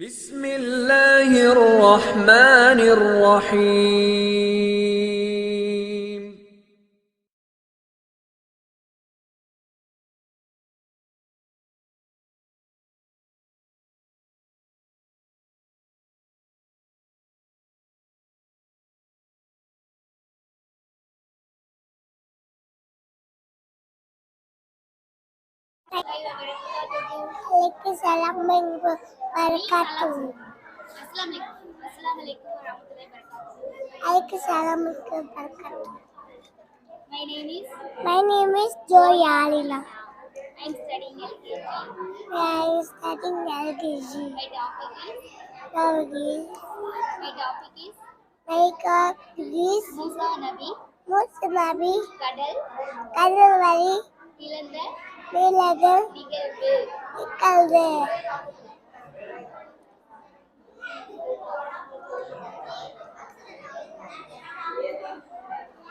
بسم الله الرحمن الرحيم. Waalaikumsalam wabarakatuh. Assalamualaikum warahmatullahi wabarakatuh. Waalaikumsalam wabarakatuh. My name is My name is Joy Alila. I am studying LKG. I am studying LKG. My topic is My topic is Musa Nabi, Musnabi, கடல், Kadalvari, இழந்த Nilagal, நிகழ்வு. Nikalde.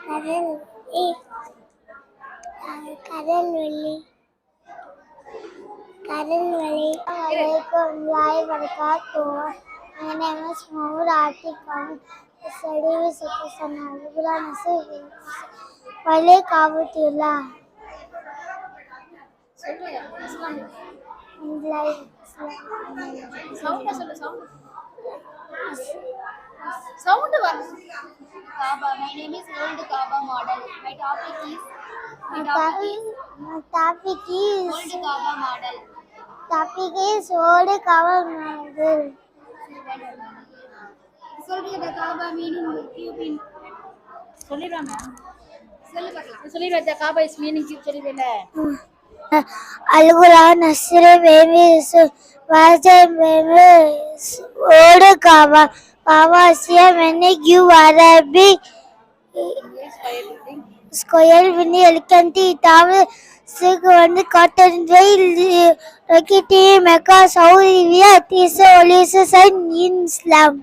Kadalvali. Waalaikumsalam wabarakatuh. My name is Mahmood Atik Khan. I study with Sukusan Alibula Nasir. Wale Kavatula. சொல்லுயா, அஸ்ஸலாமு சவுண்டா சொல்லு, sound வரும். Kaaba. My name is Old Kaaba model. My topic is My topic is Old Kaaba model. Old Kaaba model. சொல்லுங்க Kaapa meaning கியூபின் சொல்லிடுவா ma'am. சொல்லு பார்க்கலாம். சொல்லிடுவா kappa is meaning cube சொல்லிடுவேல. Alibula Nasir baby Vaje baby Old Kaaba. Kaaba Sia many give Arabic Square Winnie Elecanti Tower Sig one cotton veil Rakiti Mecca Saudi Arabia is a holy sign in Islam.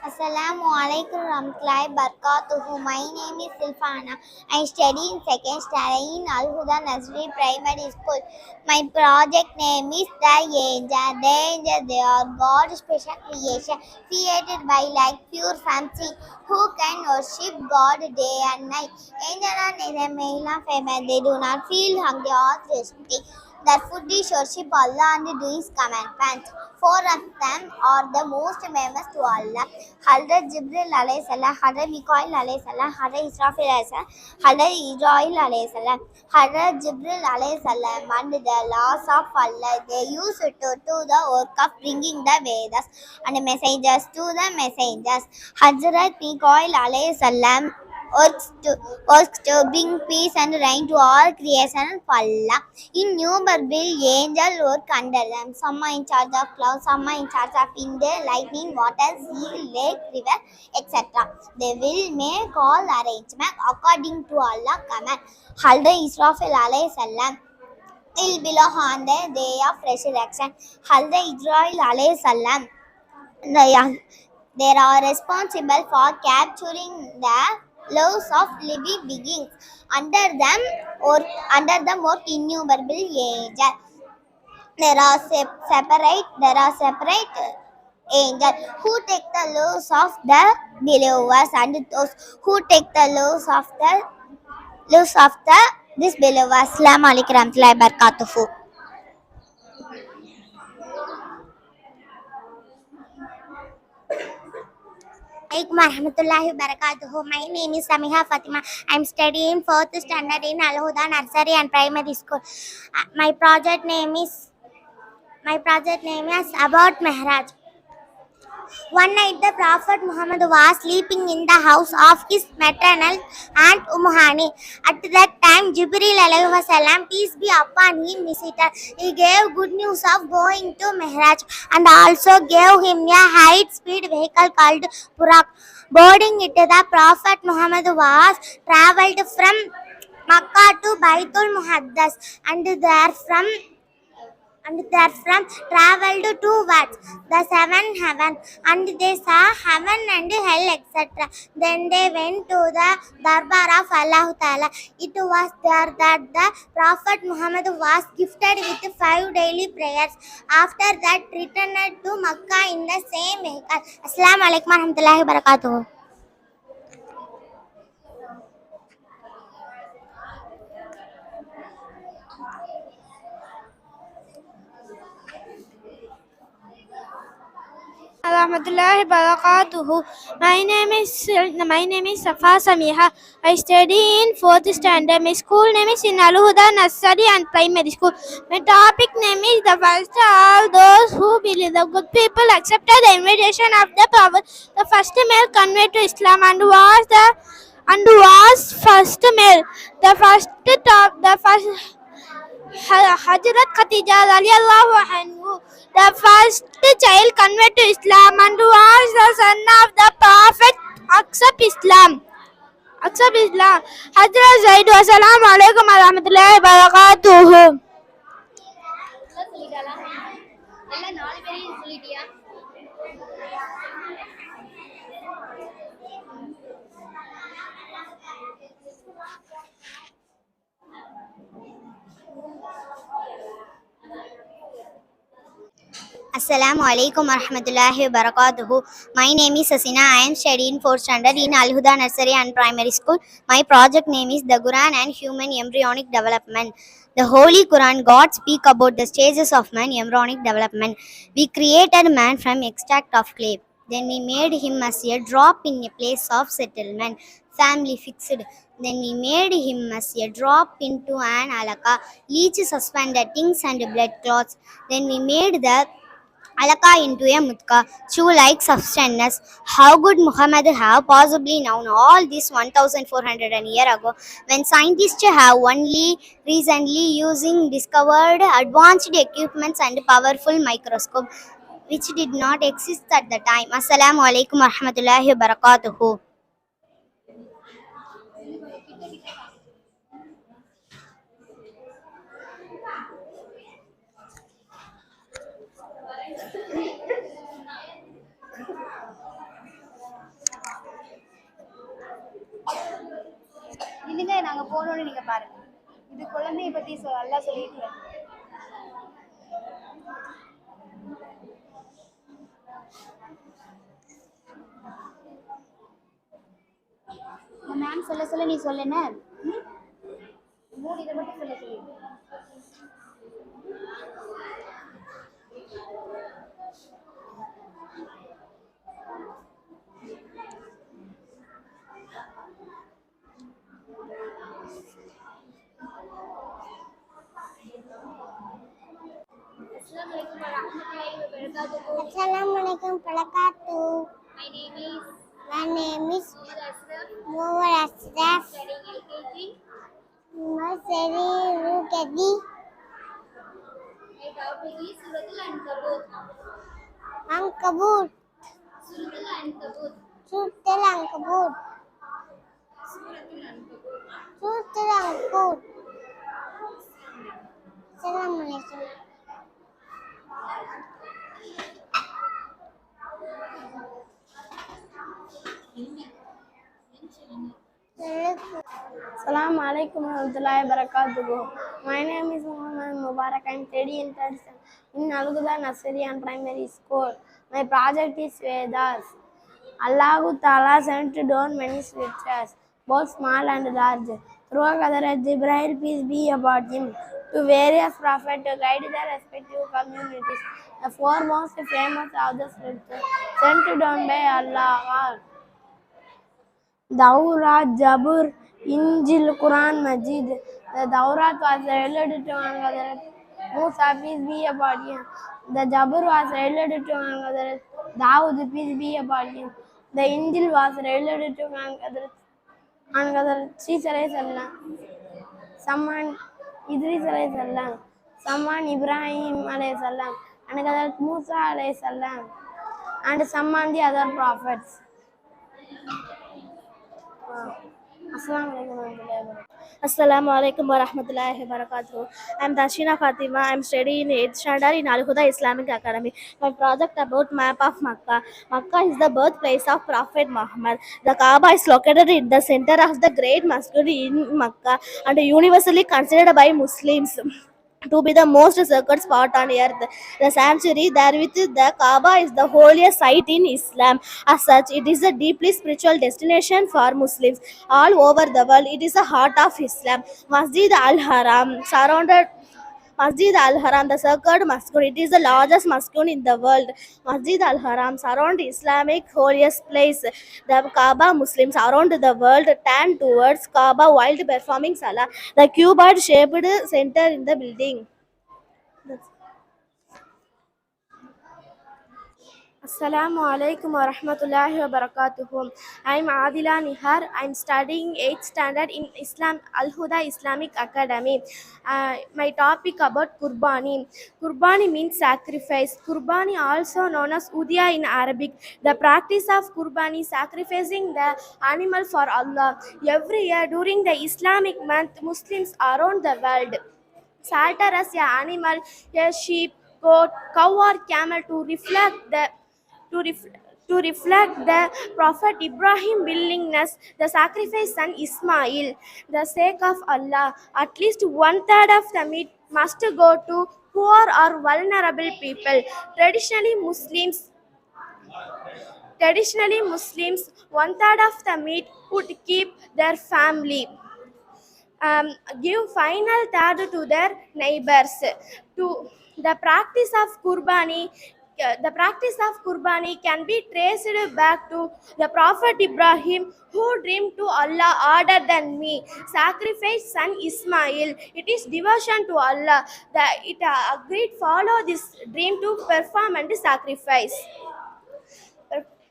Assalamu alaikum warahmatullahi wabarakatuh. My name is Silfana. I study in second standard in Al Huda Nursery Primary School. My project name is The Angel. The Angel, they are God's special creation created by like pure fancy who can worship God day and night. Angel are neither male nor female. They do not feel hungry or thirsty. Their food is worship Allah and do His commandments. Four of them are the most famous to Allah. Hazrat Jibril alayhi salam, Hazrat Mikail alayhi salam, Hazrat Israfil alayhi salam, Hazrat Israel alayhi salam. Hazrat Jibril alayhi salam and the laws of Allah, they used to do the work of bringing the Vedas and messengers to the messengers. Hazrat Mikail alayhi salam works to bring peace and rain to all creation of Allah. Innumerable angels work under them. Some are in charge of clouds, some are in charge of wind, lightning, water, sea, lake, river, etc. They will make all arrangement according to Allah's command. Hazrat Israfil alayhi salam will belong on the day of resurrection. Hazrat Israel alayhi salam, they are responsible for capturing the loaves of living beings. Under them work innumerable angels. There are separate angels who take the loaves of the believers and those who take the loaves of this believers. Assalamu alaikum warahmatullahi wabarakatuh. Assalamualaikum warahmatullahi wabarakatuh. My name is Samiha Fatima. I am studying 4th standard in Al Huda Nursery and Primary School. My project name is about Mihraj. One night the Prophet Muhammad was sleeping in the house of his maternal aunt Hani. At that time Jibril alayhi salam, peace be upon him, visited. He gave good news of going to Mihraj and also gave him a high-speed vehicle called Burak. Boarding it, the Prophet Muhammad was travelled from Makkah to Baitul Muqaddas and there from and therefrom travelled towards the seven heaven, and they saw heaven and hell, etc. Then they went to the darbar of Allah Ta'ala. It was there that the Prophet Muhammad was gifted with 5 daily prayers. After that, returned to Makkah in the same vehicle. Assalamu alaikum warahmatullahi wabarakatuh. Rahmatullahi barakatuhu. My name is Safa Samiha. I study in 4th standard. My school name is in Al Huda Nursery and Primary School. My topic name is the first of those who believe the good people accepted the invitation of the Prophet. The first male convert to Islam and was first male. The first Hazrat Khatija radiallahu anhu, the first child converted to Islam and was the son of the Prophet. Accept Islam. Hazrat Zaid. Wassalamu alaikum warahmatullahi wabarakatuh. சொல்லிட்டாளா? எல்லாம் 4 பேரையும் சொல்லிட்டியா? Assalamu alaikum warahmatullahi wabarakatuh. My name is Asina. I am studying 4th standard in Al Huda Nursery and Primary School. My project name is The Quran and Human Embryonic Development. The Holy Quran, God speak about the stages of man embryonic development. We created man from extract of clay. Then we made him as a drop in a place of settlement, family fixed. Then we made him as a drop into an alaka, leech suspended things and blood clots. Then we made the alaka into a mutka, chew-like substance. How could Muhammad have possibly known all this 1400 years ago, when scientists have only recently using discovered advanced equipments and powerful microscope, which did not exist at the time? Assalamu alaikum warahmatullahi wabarakatuh. இல்லைங்க, நாங்க போனோன்னு நீங்க பாருங்க. இது குழந்தைய பத்தி நல்லா சொல்லிட்டு மேம் சொல்ல நீ சொல்லுன. மூணு இதை மட்டும் சொல்ல சொல்லி. Assalamu alaikum wabarakatuh. My name is Mohammed Ashraf. studying LKG. Nursery Rukadi. My topic is Suratul Ankabut. Ankabut. Suratul Ankabut. Suratul Ankabut. Suratul Ankabut. Assalamu alaikum. Assalamu alaikum warahmatullahi wabarakatuh. My name is Muhammad Mubarak. I am studying in 3rd standard in Al Huda Nursery and Primary School. My project is Vedas. Allah Ta'ala sent down many scriptures, both small and large, through Hazrat Jibreel, peace be upon him, to various prophets to guide their respective communities. The four most famous of the scriptures sent down by Allah are Tawrat, Zabur, Injil, Quran, Majid. The Tawrat was revealed to Hazrat Musa, peace be upon him. The Zabur was revealed to Hazrat Dawood, peace be upon him. The Injil was revealed to Hazrat Isa alayhi salam. Someone Idris alayhi salam. Someone Ibrahim alayhi salam. And Hazrat Musa alayhi salam. And someone the other prophets. Assalamu alaikum wa rahmatullahi wa barakatuh. I'm Dashina Fatima. I'm studying in 8th standard in Al Huda Islamic Academy. My project about map of Makkah. Makkah is the birthplace of Prophet Muhammad. The Kaaba is located in the center of the great mosque in Makkah and universally considered by Muslims to be the most sacred spot on earth. The sanctuary there with the Kaaba is the holiest site in Islam. As such, it is a deeply spiritual destination for Muslims all over the world. It is the heart of Islam. Masjid Al Haram, the sacred mosque. It is the largest mosque in the world. Masjid Al Haram surround Islamic holiest place. The Kaaba Muslims around the world turn towards Kaaba while performing Salah. The cubed shaped center in the building. Assalamu alaikum wa rahmatullahi wa barakatuh. I'm Adila Nihar. I'm studying 8th standard in Al Huda Islamic Academy. My topic about Qurbani. Qurbani means sacrifice. Qurbani, also known as Udhiya in Arabic. The practice of Qurbani, sacrificing the animal for Allah. Every year during the Islamic month, Muslims around the world slaughter as an animal, a sheep, goat, cow or camel to reflect the Prophet Ibrahim willingness, the sacrifice son Ismail, the sake of Allah. At least 1/3 of the meat must go to poor or vulnerable people. Traditionally Muslims, 1/3 of the meat would keep their family. Give final third to their neighbors. To the practice of Qurbani can be traced back to the Prophet Ibrahim, who dreamed to Allah order than me, sacrifice son Ismail. It is devotion to Allah that it agreed follow this dream to perform and sacrifice.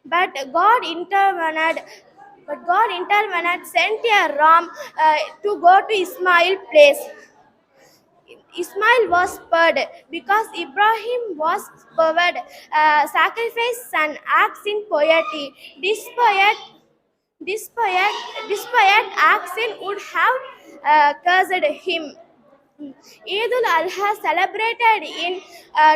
But God intervened, sent a ram to go to Ismail's place. Ismail was spared because Ibrahim was spared. Sacrifice son acts in piety. Despite action would have cursed him. Eid al-Adha celebrated in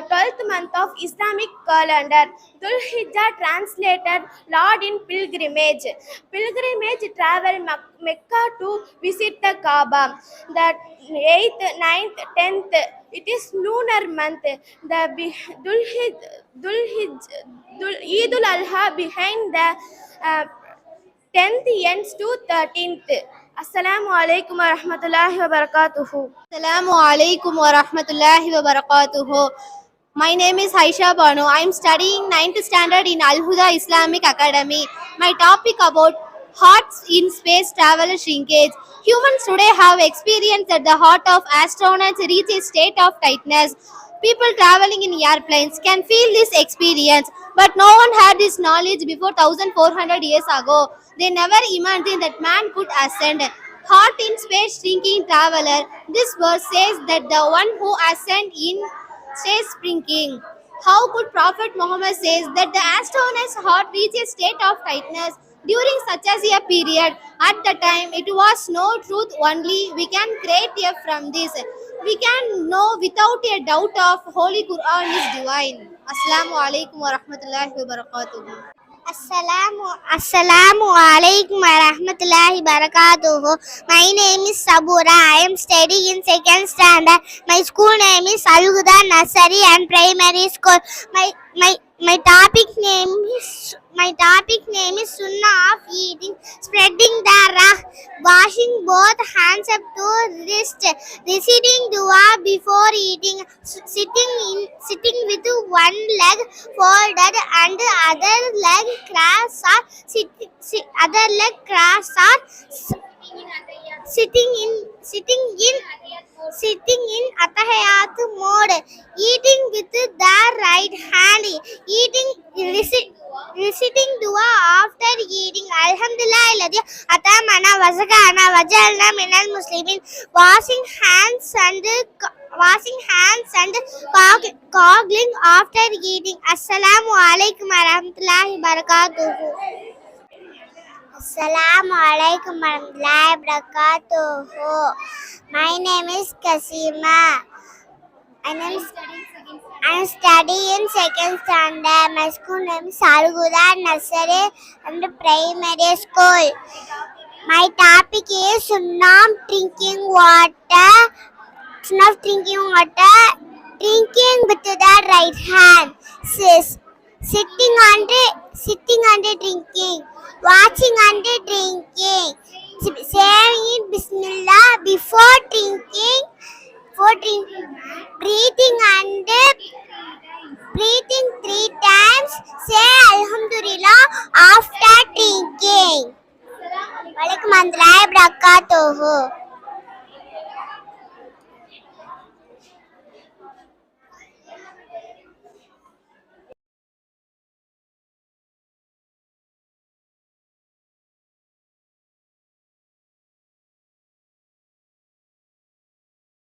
12th month of Islamic calendar. Dhul Hijjah translated Lord in pilgrimage. Pilgrimage travel Mecca to visit the Kaaba. The 8th, 9th, 10th, it is lunar month. The Eid al-Adha behind the 10th ends to 13th. Assalamu alaikum wa rahmatullahi wa barakatuhu. Assalamu alaikum wa rahmatullahi wa barakatuhu. My name is Haisha Banu. I am studying 9th standard in Al Huda Islamic Academy. My topic about hearts in space travel shrinkage. Humans today have experienced that the heart of astronauts reach a state of tightness. People traveling in airplanes can feel this experience, but no one had this knowledge before 1400 years ago. They never imagined that man could ascend. Heart in space shrinking traveler. This verse says that the one who ascend in stays shrinking. How could Prophet Muhammad says that the astronaut's heart reaches a state of tightness during such as a period? At the time, it was no truth only. We can create a from this. We can know without a doubt of Holy Quran is divine. Assalamu alaikum wa rahmatullahi wa barakatuh. Assalamu alaikum wa rahmatullahi wa barakatuh. My name is Sabura. I am studying in 2nd standard. My school name is Al Huda Nursery and Primary School. My topic name is Sunnah of eating, spreading the rah, washing both hands up to wrist, reciting dua before eating, sitting with one leg folded and other leg crossed or sitting in atahiyat mode, eating with the right hand, reciting dua after eating. Alhamdulillah alladhi atamana wazakana wajalna minal muslimin. Washing hands and goggling after eating. Assalamu alaikum wa rahmatullahi wa barakatuh. Assalamu alaikum warahmatullahi wabarakatuh. My name is Kasima. I'm studying in second standard. My school name is Alhuda Nursery and Primary School. My topic is not drinking water. Not drinking water. Drinking with the right hand. Sitting under drinking. Watching under drinking. Saying Bismillah before drinking. Breathing 3 times,